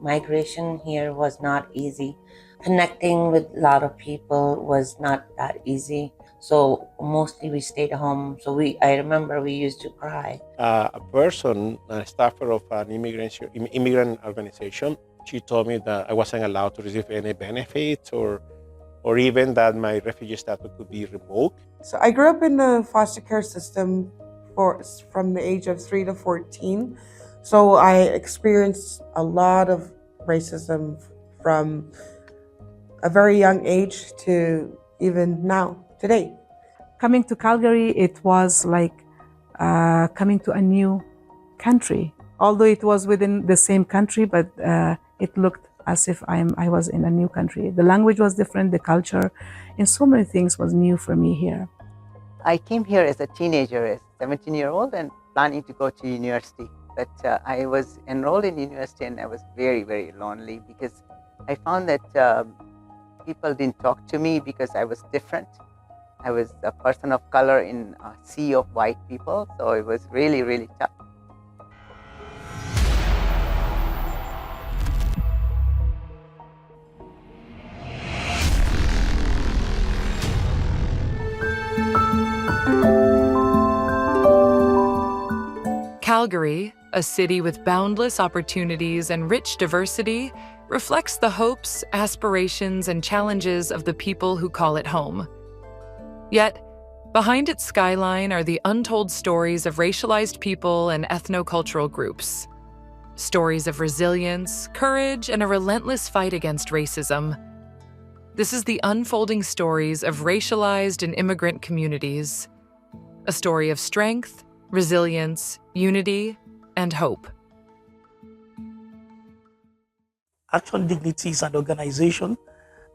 migration here was not easy. Connecting with a lot of people was not that easy. So mostly we stayed home. So I remember we used to cry. A person, a staffer of an immigrant organization, she told me that I wasn't allowed to receive any benefits or even that my refugee status could be revoked. So I grew up in the foster care system from the age of 3 to 14. So I experienced a lot of racism from a very young age to even now, today. Coming to Calgary, it was like coming to a new country. Although it was within the same country, but it looked as if I was in a new country. The language was different, the culture, and so many things was new for me here. I came here as a teenager, as a 17-year-old, and planning to go to university. But I was enrolled in university and I was very, very lonely because I found that people didn't talk to me because I was different. I was a person of color in a sea of white people, so it was really, really tough. Calgary, a city with boundless opportunities and rich diversity, reflects the hopes, aspirations, and challenges of the people who call it home. Yet, behind its skyline are the untold stories of racialized people and ethno-cultural groups. Stories of resilience, courage, and a relentless fight against racism. This is the unfolding stories of racialized and immigrant communities. A story of strength, resilience, unity, and hope. ActionDignity is an organization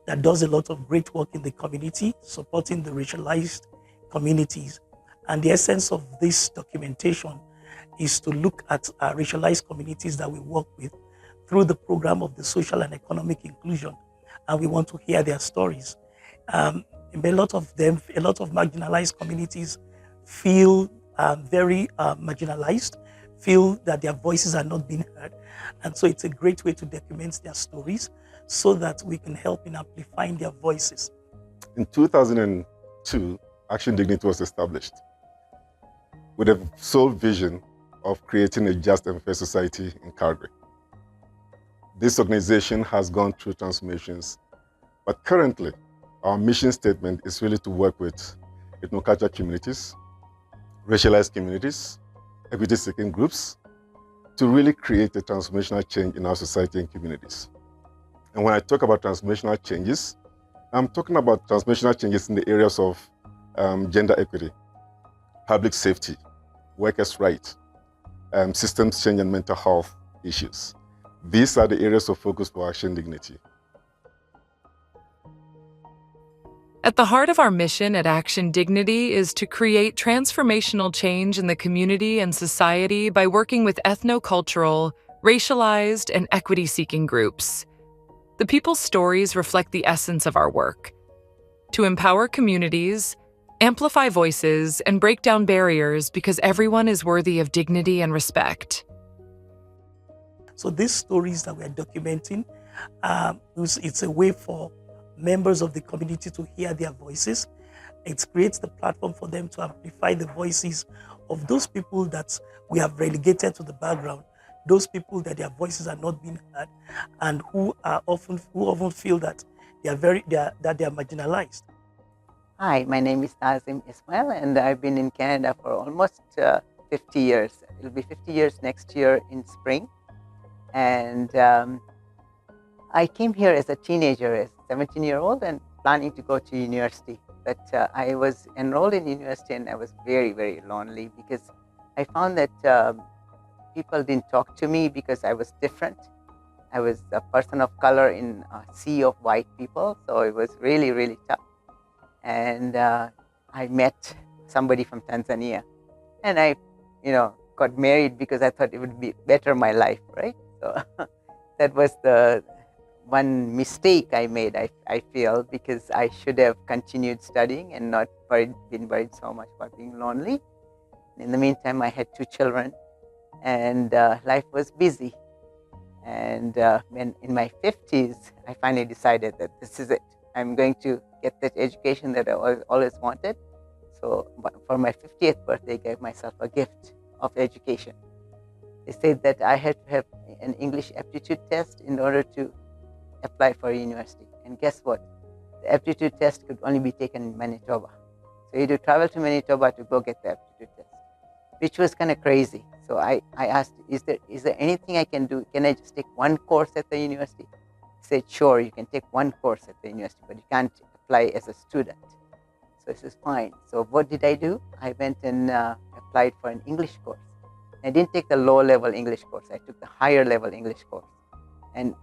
that does a lot of great work in the community, supporting the racialized communities. And the essence of this documentation is to look at racialized communities that we work with through the program of the social and economic inclusion. And we want to hear their stories. A lot of marginalized communities feel very marginalized, feel that their voices are not being heard. And so it's a great way to document their stories so that we can help in amplifying their voices. In 2002, ActionDignity was established with a sole vision of creating a just and fair society in Calgary. This organization has gone through transformations, but currently our mission statement is really to work with ethno-cultural communities, racialized communities, equity-seeking groups, to really create a transformational change in our society and communities. And when I talk about transformational changes, I'm talking about transformational changes in the areas of gender equity, public safety, workers' rights, systems change and mental health issues. These are the areas of focus for ActionDignity. At the heart of our mission at ActionDignity is to create transformational change in the community and society by working with ethno-cultural, racialized, and equity-seeking groups. The people's stories reflect the essence of our work: to empower communities, amplify voices, and break down barriers because everyone is worthy of dignity and respect. So these stories that we are documenting, it's a way for members of the community to hear their voices. It creates the platform for them to amplify the voices of those people that we have relegated to the background, those people that their voices are not being heard, and who often feel that they are marginalized. Hi, my name is Nazim Ismail, and I've been in Canada for almost 50 years. It'll be 50 years next year in spring. And I came here as a teenager, as a 17-year-old, and planning to go to university. But I was enrolled in university and I was very, very lonely because I found that people didn't talk to me because I was different. I was a person of color in a sea of white people, so it was really, really tough. And I met somebody from Tanzania, and I, got married because I thought it would be better my life, right? So that was the one mistake I made, I feel, because I should have continued studying and not been worried so much about being lonely. In the meantime, I had 2 children, and life was busy. And when in my 50s, I finally decided that this is it. I'm going to get that education that I always wanted. So for my 50th birthday, I gave myself a gift of education. They said that I had to have an English aptitude test in order to apply for a university. And guess what? The aptitude test could only be taken in Manitoba. So you had to travel to Manitoba to go get the aptitude test, which was kind of crazy. So I asked, is there anything I can do? Can I just take one course at the university? He said, sure, you can take one course at the university, but you can't apply as a student. So this is fine. So what did I do? I went and applied for an English course. I didn't take the low-level English course. I took the higher-level English course. And,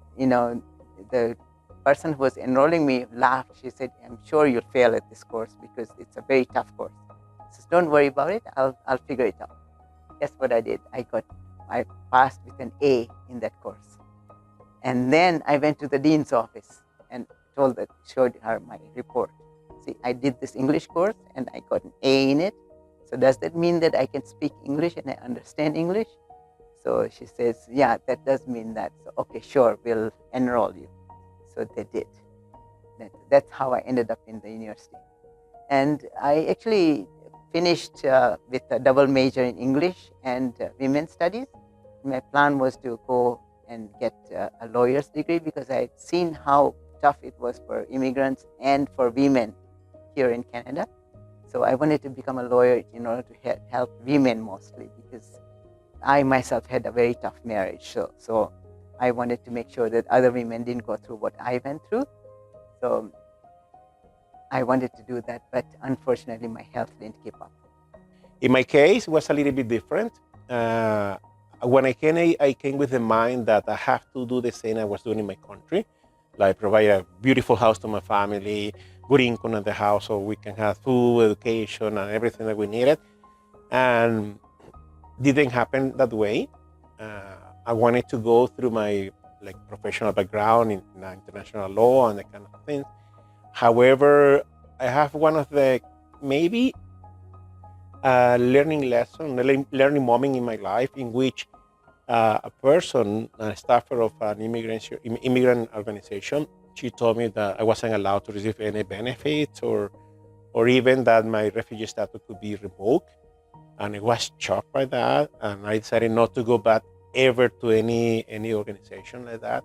the person who was enrolling me laughed. She said, I'm sure you'll fail at this course because it's a very tough course. I said, don't worry about it. I'll figure it out. Guess what I did? I passed with an A in that course. And then I went to the dean's office and showed her my report. See, I did this English course and I got an A in it. So does that mean that I can speak English and I understand English? So she says, yeah, that does mean that. So, okay, sure, we'll enroll you. So they did. That's how I ended up in the university. And I actually finished with a double major in English and women's studies. My plan was to go and get a lawyer's degree because I had seen how tough it was for immigrants and for women here in Canada. So I wanted to become a lawyer in order to help women mostly because I myself had a very tough marriage. So I wanted to make sure that other women didn't go through what I went through. So I wanted to do that, but unfortunately my health didn't keep up. In my case, it was a little bit different. When I came with the mind that I have to do the same I was doing in my country, like provide a beautiful house to my family, good income in the house so we can have food, education, and everything that we needed. And didn't happen that way. I wanted to go through my professional background in international law and that kind of thing. However, I have one of the maybe learning learning moment in my life in which a person, a staffer of an immigrant organization, she told me that I wasn't allowed to receive any benefits or even that my refugee status could be revoked. And I was shocked by that. And I decided not to go back ever to any organization like that.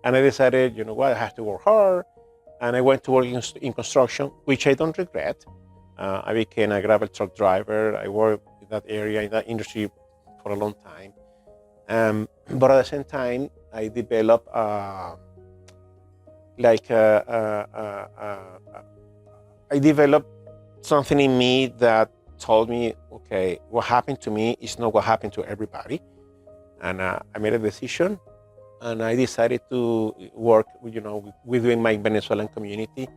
And I decided, you know what, I have to work hard. And I went to work in construction, which I don't regret. I became a gravel truck driver. I worked in that area, in that industry for a long time. But at the same time, I developed I developed something in me that told me, okay, what happened to me is not what happened to everybody. And I made a decision, and I decided to work, within my Venezuelan community.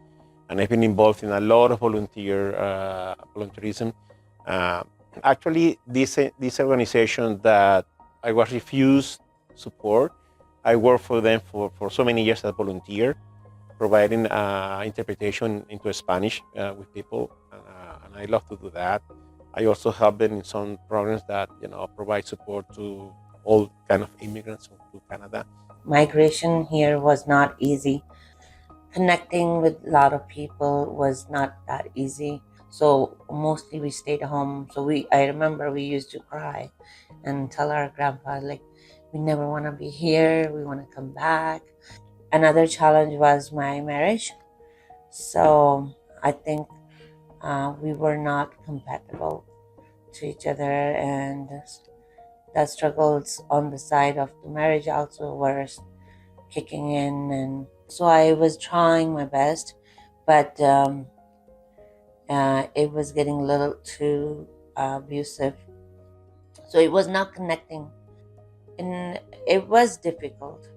And I've been involved in a lot of volunteerism. Actually, this organization that I was refused support, I worked for them for so many years as a volunteer, providing interpretation into Spanish with people, and I love to do that. I also help them in some programs that provide support to all kind of immigrants to Canada. Migration here was not easy. Connecting with a lot of people was not that easy. So mostly we stayed home. So I remember we used to cry and tell our grandpa, we never want to be here. We want to come back. Another challenge was my marriage. So I think we were not compatible to each other, and the struggles on the side of the marriage also were kicking in. And so I was trying my best, but it was getting a little too abusive. So it was not connecting, and it was difficult.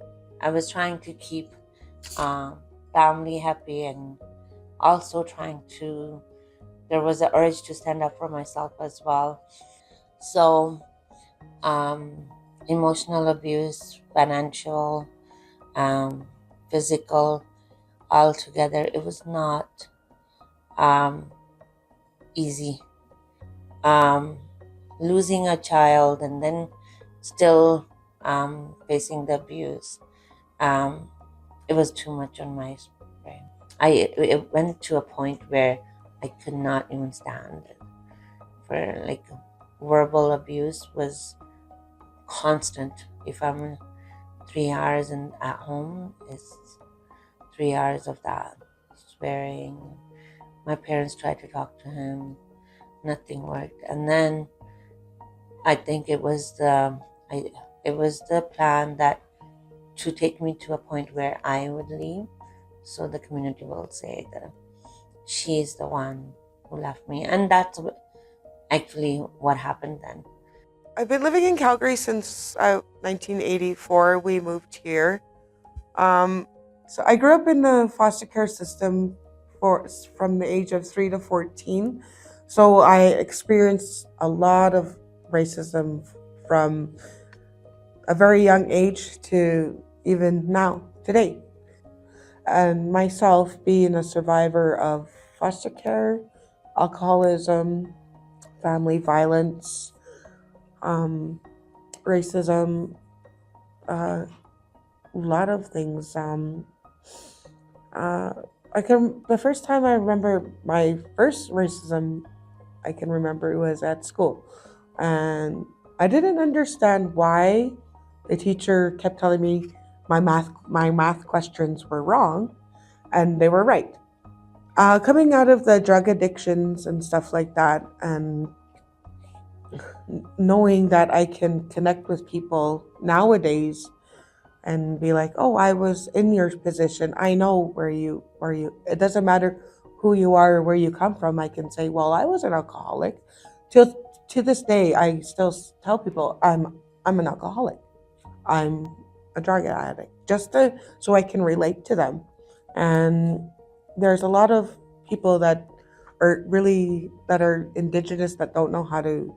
I was trying to keep family happy, and also there was an urge to stand up for myself as well. So emotional abuse, financial, physical, all together, it was not easy. Losing a child and then still facing the abuse. It was too much on my brain. It went to a point where I could not even stand it. For like verbal abuse was constant. If I'm 3 hours at home, it's 3 hours of that swearing. My parents tried to talk to him, nothing worked, and then I think it was the plan that to take me to a point where I would leave, so the community will say that she's the one who left me, and that's actually what happened then. I've been living in Calgary since 1984. We moved here. So I grew up in the foster care system from the age of 3 to 14. So I experienced a lot of racism from a very young age to even now, today. And myself being a survivor of foster care, alcoholism, family violence, racism, a lot of things. The first time I remember my first racism, I can remember it was at school, and I didn't understand why the teacher kept telling me my math questions were wrong, and they were right. Coming out of the drug addictions and stuff like that, and knowing that I can connect with people nowadays and be like, oh, I was in your position. I know where you, it doesn't matter who you are or where you come from. I can say, well, I was an alcoholic. To this day, I still tell people I'm an alcoholic. I'm a drug addict, so I can relate to them. And there's a lot of people that are indigenous that don't know how to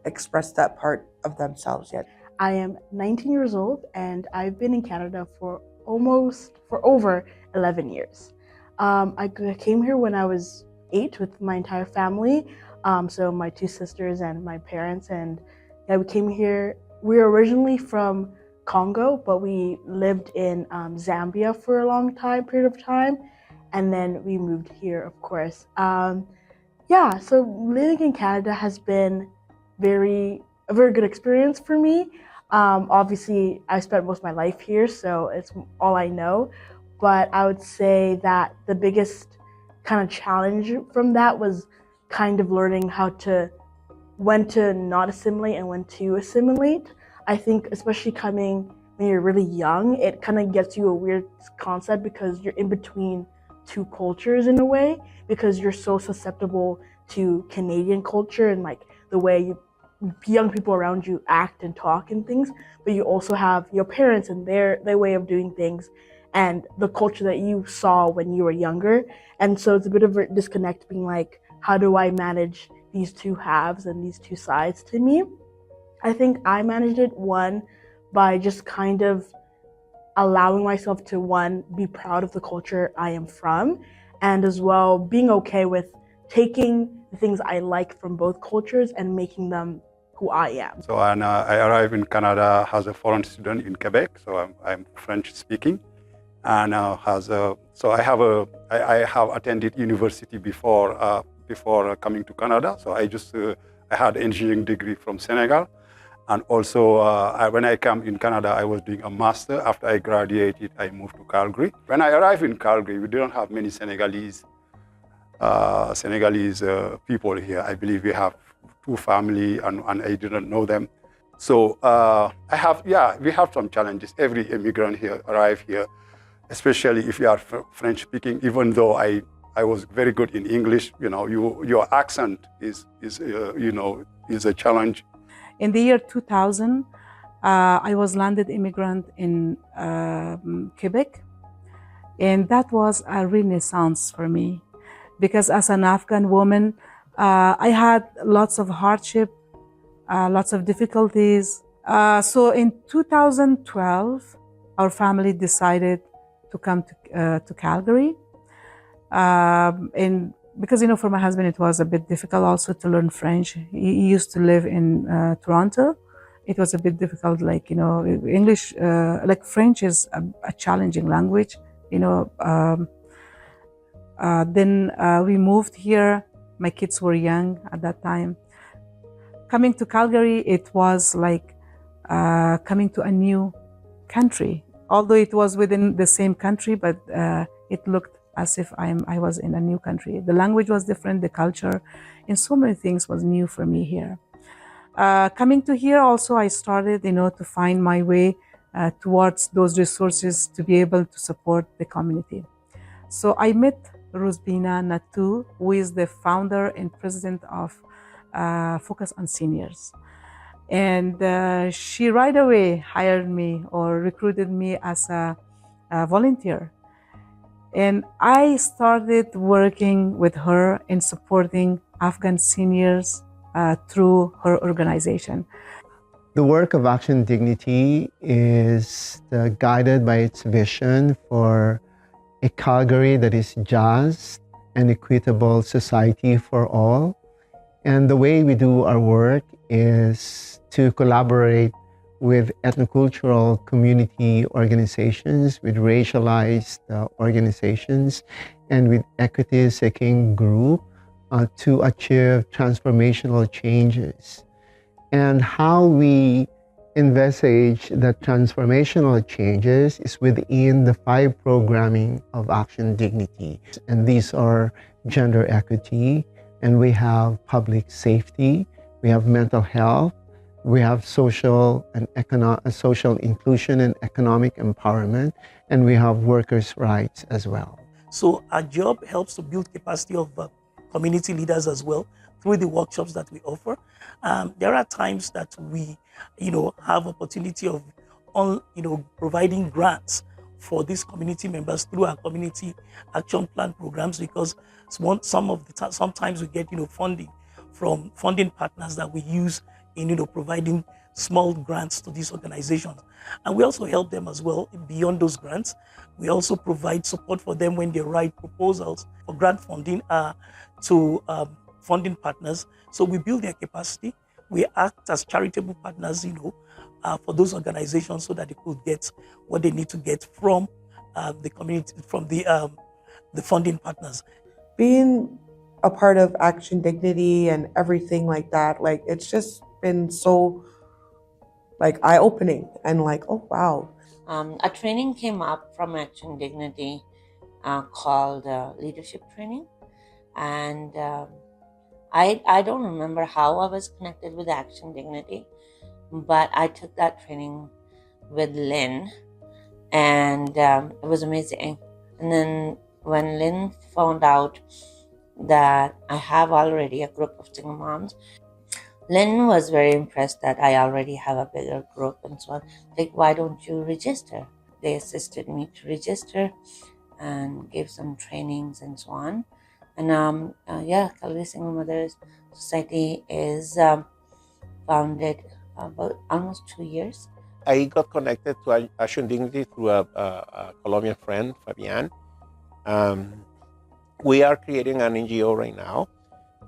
express that part of themselves yet. I am 19 years old and I've been in Canada for over 11 years. I came here when I was 8 with my entire family. So my 2 sisters and my parents, and yeah, we came here. We were originally from Congo, but we lived in Zambia for a long period of time. And then we moved here, of course. Yeah, so living in Canada has been a very good experience for me. Obviously, I spent most of my life here, so it's all I know. But I would say that the biggest kind of challenge from that was kind of learning when to not assimilate and when to assimilate. I think especially coming when you're really young, it kind of gets you a weird concept because you're in between 2 cultures in a way, because you're so susceptible to Canadian culture and like the way young people around you act and talk and things, but you also have your parents and their way of doing things and the culture that you saw when you were younger. And so it's a bit of a disconnect, being like, how do I manage these 2 halves and these 2 sides to me? I think I managed it, one, by just kind of allowing myself to, one, be proud of the culture I am from, and as well being okay with taking the things I like from both cultures and making them who I am. So I arrived in Canada as a foreign student in Quebec, so I'm French speaking. And so I have attended university before coming to Canada. So I had an engineering degree from Senegal. And also, when I came in Canada, I was doing a master. After I graduated, I moved to Calgary. When I arrived in Calgary, we didn't have many Senegalese people here. I believe we have 2 families, and I didn't know them. So we have some challenges. Every immigrant here arrive here, especially if you are French speaking. Even though I was very good in English, your accent is a challenge. In the year 2000, I was landed immigrant in Quebec, and that was a renaissance for me, because as an Afghan woman, I had lots of hardship, lots of difficulties. So in 2012, our family decided to come to Calgary, and because, for my husband, it was a bit difficult also to learn French. He used to live in Toronto it was a bit difficult. Like, English, like French is a challenging language, then we moved here. My kids were young at that time. Coming to Calgary, it was like coming to a new country. Although it was within the same country, but it looked as if I was in a new country. The language was different, the culture, and so many things was new for me here. Coming to here also, I started, to find my way towards those resources to be able to support the community. So I met Rosbina Natu, who is the founder and president of Focus on Seniors. And she right away hired me or recruited me as a volunteer. And I started working with her in supporting Afghan seniors through her organization. The work of ActionDignity is guided by its vision for a Calgary that is just and equitable society for all. And the way we do our work is to collaborate with ethno-cultural community organizations, with racialized organizations, and with equity-seeking group to achieve transformational changes. And how we envisage the transformational changes is within the 5 programming of ActionDignity. And these are gender equity, and we have public safety, we have mental health, we have social inclusion and economic empowerment, and we have workers' rights as well. So our job helps to build capacity of community leaders as well through the workshops that we offer. There are times that we, have opportunity of, providing grants for these community members through our community action plan programs, because sometimes we get, funding from funding partners that we use in, providing small grants to these organizations. And we also help them as well beyond those grants. We also provide support for them when they write proposals for grant funding to funding partners. So we build their capacity. We act as charitable partners, for those organizations so that they could get what they need to get from the community, from the funding partners. Being a part of ActionDignity and everything like that, like it's just been so eye-opening and oh wow. A training came up from ActionDignity called leadership training, and I don't remember how I was connected with ActionDignity, but I took that training with Lynn, and it was amazing. And then when Lynn found out that I have already a group of single moms, Lynn was very impressed that I already have a bigger group and so on. Like, why don't you register? They assisted me to register and gave some trainings and so on. And Calgary Single Mothers Society is founded about almost 2 years. I got connected to ActionDignity through a Colombian friend, Fabian. We are creating an NGO right now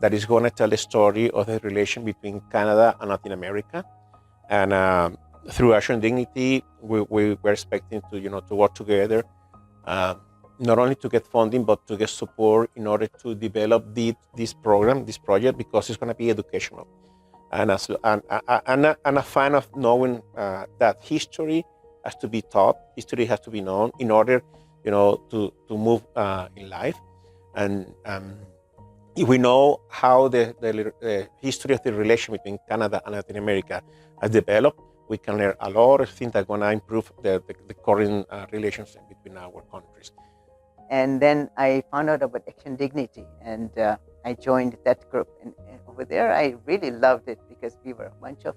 that is going to tell the story of the relation between Canada and Latin America. And through ActionDignity, we're expecting to work together, not only to get funding, but to get support in order to develop this project, because it's going to be educational. And I'm a fan of knowing that history has to be taught, history has to be known in order, to move in life. And if we know how the history of the relation between Canada and Latin America has developed, we can learn a lot of things that are going to improve the current relationship between our countries. And then I found out about ActionDignity, and I joined that group. And over there, I really loved it because we were a bunch of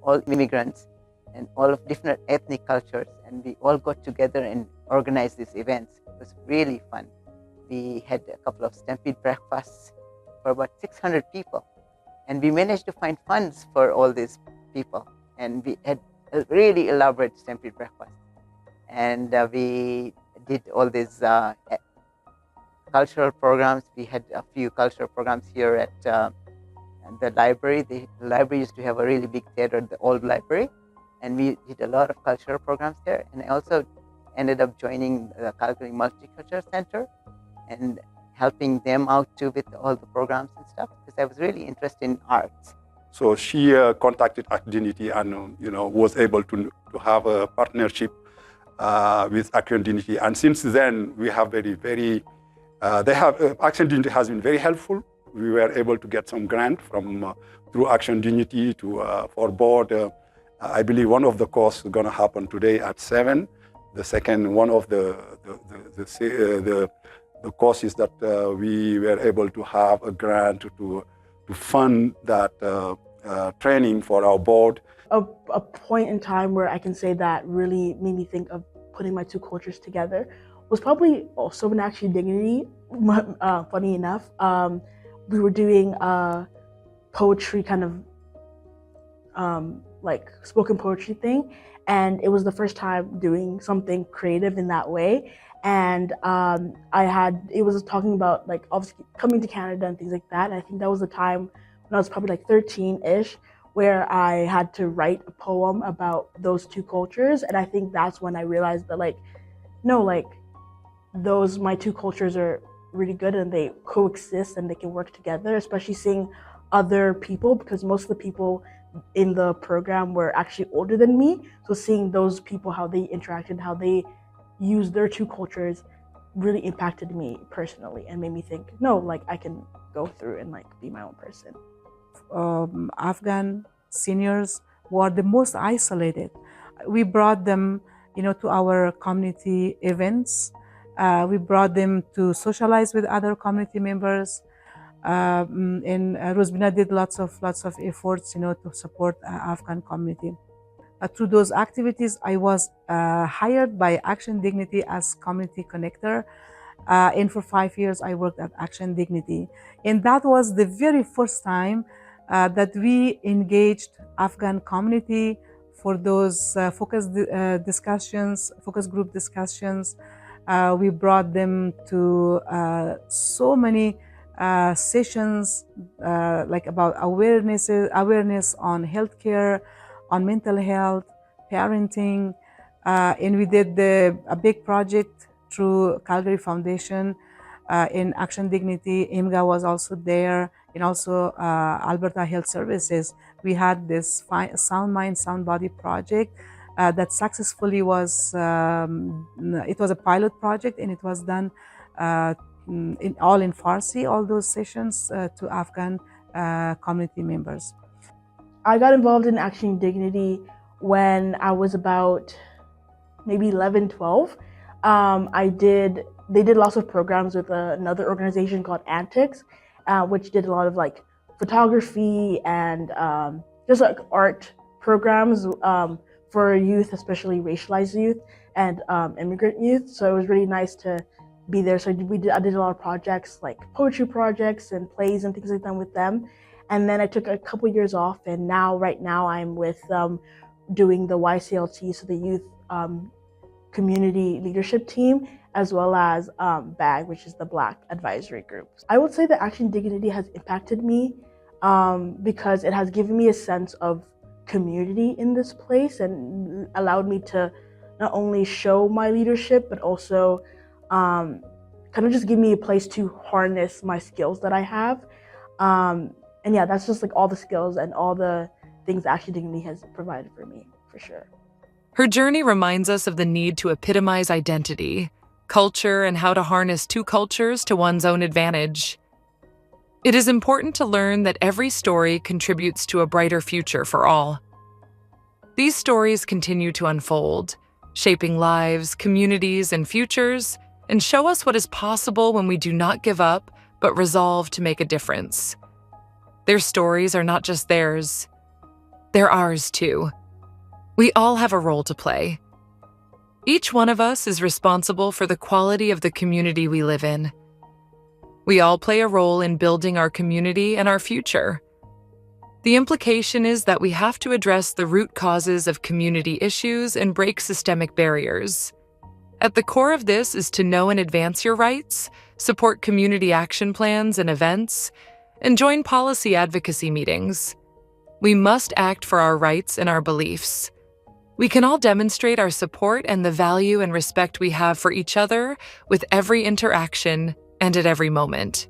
all immigrants and all of different ethnic cultures, and we all got together and organized these events. It was really fun. We had a couple of stampede breakfasts for about 600 people, and we managed to find funds for all these people. And we had a really elaborate stampede breakfast, and we did all these cultural programs. We had a few cultural programs here at the library. The library used to have a really big theater, the old library, and we did a lot of cultural programs there. And I also ended up joining the Calgary Multicultural Center and helping them out too with all the programs and stuff, because I was really interested in arts. So she contacted ActionDignity and was able to have a partnership with ActionDignity. And since then, we have ActionDignity has been very helpful. We were able to get some grant from through ActionDignity for board. I believe one of the courses is going to happen today at 7. The second one of the courses that we were able to have a grant to fund that training for our board. A point in time where I can say that really made me think of putting my two cultures together was probably also in ActionDignity. Funny enough, we were doing poetry kind of like spoken poetry thing, and it was the first time doing something creative in that way. And it was talking about like obviously coming to Canada and things like that. And I think that was the time when I was probably like 13-ish, where I had to write a poem about those two cultures. And I think that's when I realized that my two cultures are really good and they coexist and they can work together, especially seeing other people, because most of the people in the program were actually older than me. So seeing those people, how they interacted, how they used their two cultures really impacted me personally and made me think, I can go through and be my own person. Afghan seniors were the most isolated. We brought them, to our community events. We brought them to socialize with other community members. And Rosbina did lots of efforts, to support Afghan community. Through those activities, I was hired by ActionDignity as community connector. And for 5 years, I worked at ActionDignity. And that was the very first time that we engaged Afghan community for those focus group discussions. We brought them to so many sessions about awareness on healthcare, on mental health, parenting, and we did a big project through Calgary Foundation in ActionDignity. IMGA was also there, and also Alberta Health Services. We had this Sound Mind, Sound Body project that successfully was, it was a pilot project, and it was done in Farsi, all those sessions to Afghan community members. I got involved in ActionDignity when I was about maybe 11, 12. They did lots of programs with another organization called Antics, which did a lot of photography and just art programs for youth, especially racialized youth and immigrant youth. So it was really nice to be there. So I did a lot of projects, like poetry projects and plays and things like that with them. And then I took a couple years off, and right now I'm with doing the YCLT, so the Youth Community Leadership Team, as well as BAG, which is the Black Advisory Group. I would say that ActionDignity has impacted me because it has given me a sense of community in this place and allowed me to not only show my leadership, but also kind of just give me a place to harness my skills that I have. And yeah, that's just all the skills and all the things ActionDignity has provided for me, for sure. Her journey reminds us of the need to epitomize identity, culture, and how to harness two cultures to one's own advantage. It is important to learn that every story contributes to a brighter future for all. These stories continue to unfold, shaping lives, communities, and futures, and show us what is possible when we do not give up, but resolve to make a difference. Their stories are not just theirs, they're ours too. We all have a role to play. Each one of us is responsible for the quality of the community we live in. We all play a role in building our community and our future. The implication is that we have to address the root causes of community issues and break systemic barriers. At the core of this is to know and advance your rights, support community action plans and events, and join policy advocacy meetings. We must act for our rights and our beliefs. We can all demonstrate our support and the value and respect we have for each other with every interaction and at every moment.